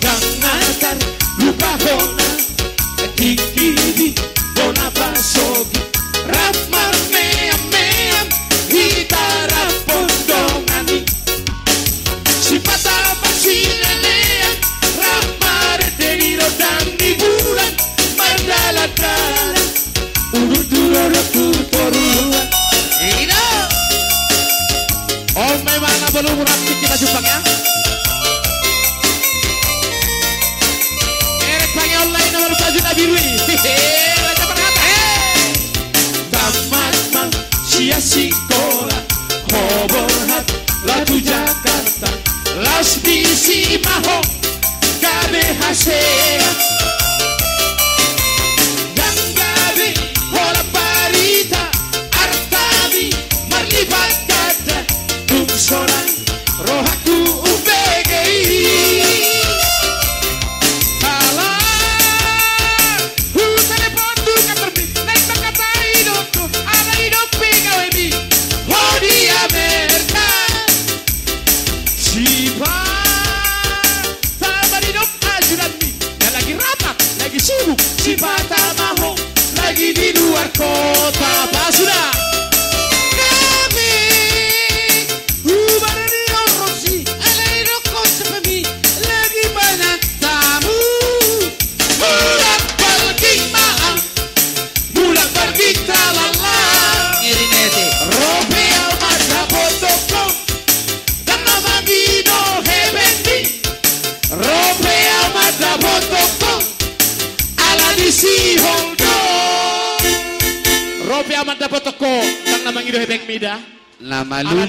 Dangatar lupa hona kikidi bona pasogi rapmar meam meam hitara pondongani sipata pasinalean rapmar teniro dan di bulan mandala dala uruturo tutoruan ina oh memang belum rapi kita jumpa ya. Online nomor baju Nabi Rui. Baca perkata. Tamat mang sia sikola hoborhat latu Jakarta las bisi maho gabe hasea dan gabe hola parita artabi marlibat kata tum soran rohaku ubegei. Sibuk si Bata Maho lagi di luar kota. Apa sudah? Kami ubah dari Rosi, alai rokok sepemi lagi banyak tamu. Mulak pergi maaf, mulak pergi talala. Iri nete. Robe almada fotoko, dan nama Dino Hebendi. Robe almada fotoko. Si Hongdo Ropi amat dapat toko tang namang Ido Hebeng Mida nama lu